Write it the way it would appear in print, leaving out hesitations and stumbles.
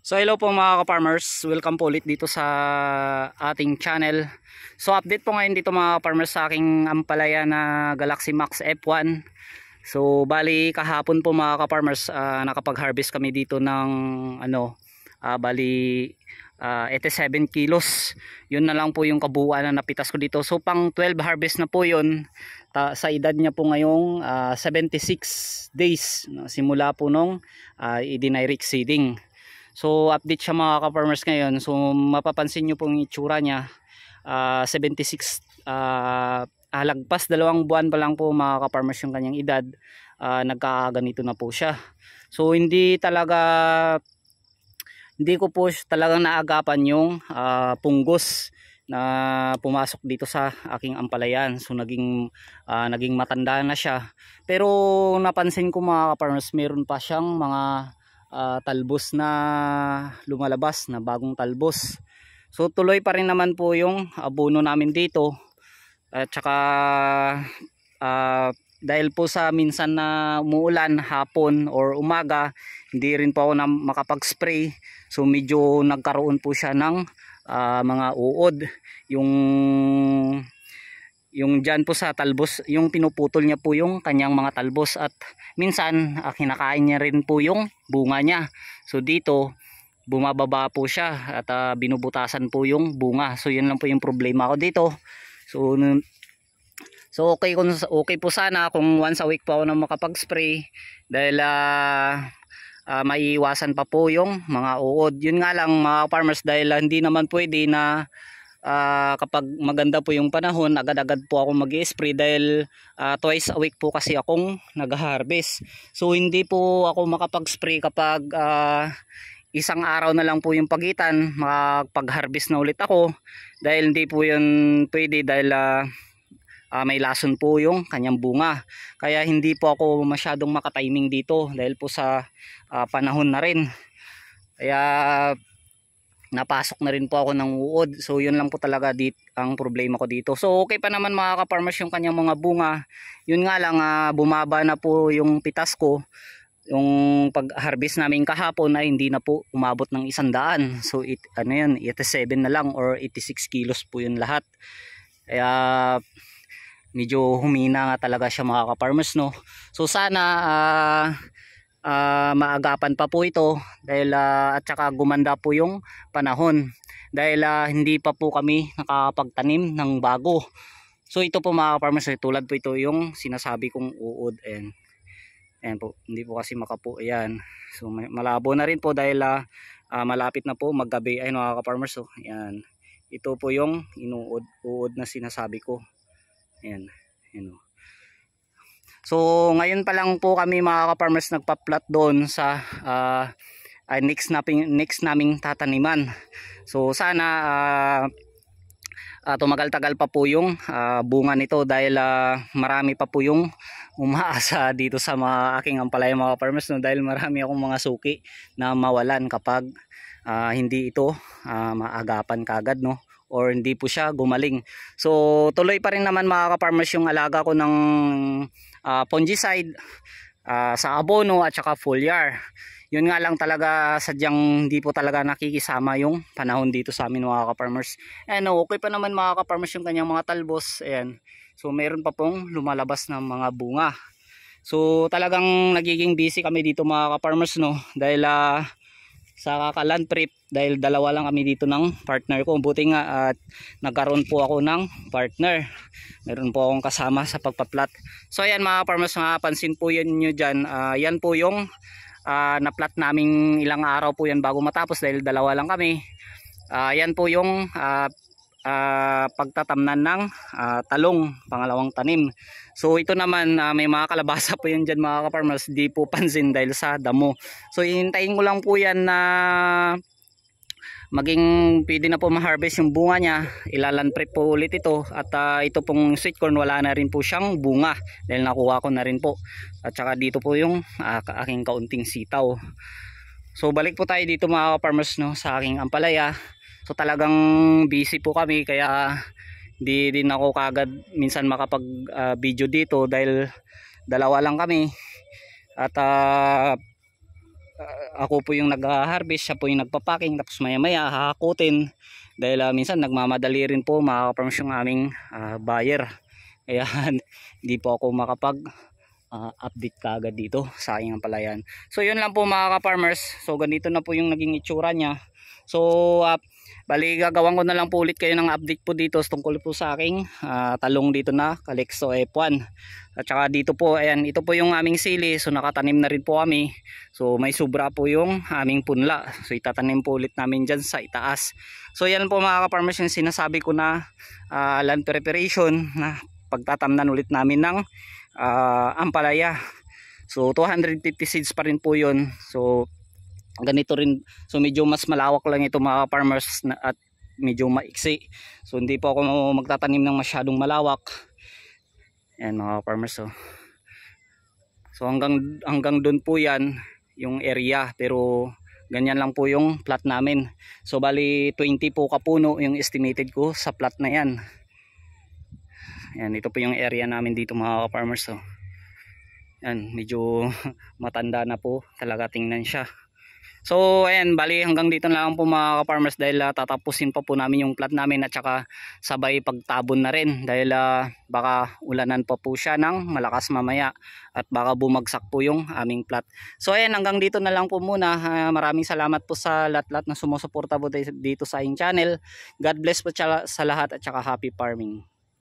So hello po mga ka-farmers, welcome po ulit dito sa ating channel. So update po ngayon dito mga ka-farmers sa aking ampalaya na Galaxy Max F1. So bali kahapon po mga ka-farmers, nakapag-harvest kami dito ng bali 87 kilos. Yun na lang po yung kabuuan na napitas ko dito. So pang 12 harvest na po yun. Sa edad niya po ngayong 76 days simula po nung i-direct seeding. So update siya mga ka-farmers ngayon. So mapapansin nyo pong itsura niya, 76 lagpas 2 buwan pa lang po mga ka-farmers yung kanyang edad, nagkaganito na po siya. So hindi ko po talagang naagapan yung punggos na pumasok dito sa aking ampalayan. So naging matanda na siya. Pero napansin ko mga ka-farmers, meron pa siyang mga talbos na lumalabas na bagong talbos. So tuloy pa rin naman po yung abono namin dito. At saka dahil po sa minsan na umuulan hapon or umaga, hindi rin po ako na makapag-spray. So medyo nagkaroon po siya ng mga uod. Yung dyan po sa talbos, yung pinuputol niya po yung kanyang mga talbos, at minsan kinakain niya rin po yung bunga niya. So dito bumababa po siya at binubutasan po yung bunga. So yun lang po yung problema ko dito. So okay po sana kung once a week po ako na makapag-spray, dahil maiiwasan pa po yung mga uod. Yun nga lang mga farmers, dahil hindi naman pwede na kapag maganda po yung panahon agad-agad po ako mag-spray, dahil twice a week po kasi akong nag-harvest. So hindi po ako makapag-spray kapag isang araw na lang po yung pagitan, makapag-harvest na ulit ako, dahil hindi po yun pwede, dahil may lason po yung kanyang bunga. Kaya hindi po ako masyadong makatiming dito dahil po sa panahon na rin. Kaya napasok na rin po ako ng uod. So yun lang po talaga ang problema ko dito. So okay pa naman mga ka-farmers yung kanyang mga bunga. Yun nga lang, bumaba na po yung pitas ko. Yung pag-harvest namin kahapon ay hindi na po umabot ng 100. So 87 na lang or 86 kilos po yun lahat. Kaya medyo humina nga talaga siya mga ka-farmers, no. So sana maagapan pa po ito, dahil at saka gumanda po yung panahon, dahil hindi pa po kami nakapagtanim ng bago. So ito po mga ka-farmers, tulad po ito yung sinasabi kong uod. Ayan po, hindi po kasi makapo. Ayan, so malabo na rin po dahil malapit na po maggabi. Ayun mga ka-farmers, so ayan, ito po yung uod na sinasabi ko. Ayan. So ngayon pa lang po kami mga ka-farmers nagpa-plot doon sa next naming tataniman. So sana tumagal-tagal pa po yung bunga nito, dahil marami pa po yung umaasa dito sa aking ampalaya mga ka-farmers, no? Dahil marami akong mga suki na mawalan kapag hindi ito maagapan kagad, no, or hindi po siya gumaling. So tuloy pa rin naman mga ka-farmers yung alaga ko ng fungicide sa abono at saka foliar. Yun nga lang talaga, sadyang hindi po talaga nakikisama yung panahon dito sa amin mga ka-farmers. And okay pa naman mga ka-farmers yung kanyang mga talbos. Ayan. So meron pa pong lumalabas ng mga bunga. So talagang nagiging busy kami dito mga ka-farmers, no, dahil sa land prep, dahil dalawa lang kami dito ng partner ko. Buti nga at nagkaroon po ako ng partner, meron po akong kasama sa pagpa-plot. So ayan mga farmers, pansin po yan nyo dyan, yan po yung na-plot naming ilang araw po yan bago matapos, dahil dalawa lang kami. Yan po yung pagtatamnan ng talong, pangalawang tanim. So ito naman, may mga kalabasa po yan dyan mga ka-farmers, di po pansin dahil sa damo. So hihintayin ko lang po yan na maging pwede na po ma-harvest yung bunga niya. Ilalan prep po ulit ito. At ito pong sweet corn, wala na rin po siyang bunga dahil nakuha ko na rin po. At saka dito po yung aking kaunting sitaw. So balik po tayo dito mga ka-farmers, no, sa aking ampalaya. So talagang busy po kami, kaya di din ako kagad minsan makapag video dito, dahil dalawa lang kami. At ako po yung nag-harvest, siya po yung nagpa-packing, tapos maya maya hahakutin dahil minsan nagmamadali rin po mga ka-farmers yung aming buyer, kaya hindi po ako makapag update kaagad dito sa aking palayan. So yun lang po mga ka-farmers, so ganito na po yung naging itsura niya. So bali gagawan ko na lang po ulit kayo ng update po dito tungkol po sa aking talong dito na Calixto F1. At saka dito po, ayan, ito po yung aming sili, so nakatanim na rin po kami. So may sobra po yung aming punla, so itatanim po ulit namin dyan sa itaas. So yan po mga ka-farmers yung sinasabi ko na land preparation, na pagtatamnan ulit namin ng ampalaya. So 250 seeds pa rin po yun. So ganito rin, so medyo mas malawak lang ito mga farmers at medyo maiksi, so hindi po ako magtatanim ng masyadong malawak. Ayan mga farmers, so hanggang doon po yan yung area, pero ganyan lang po yung plot namin. So bali 20 po kapuno yung estimated ko sa plot na yan. Ayan, ito po yung area namin dito mga farmers. So yan, medyo matanda na po talaga tingnan siya. So ayan, bali hanggang dito na lang po mga ka-farmers, dahil tatapusin pa po namin yung plat namin at saka sabay pagtabon na rin, dahil baka ulanan pa po siya ng malakas mamaya at baka bumagsak po yung aming plat. So ayan, hanggang dito na lang po muna. Maraming salamat po sa lahat-lahat na sumusuporta po dito sa aking channel. God bless po sa lahat at saka happy farming.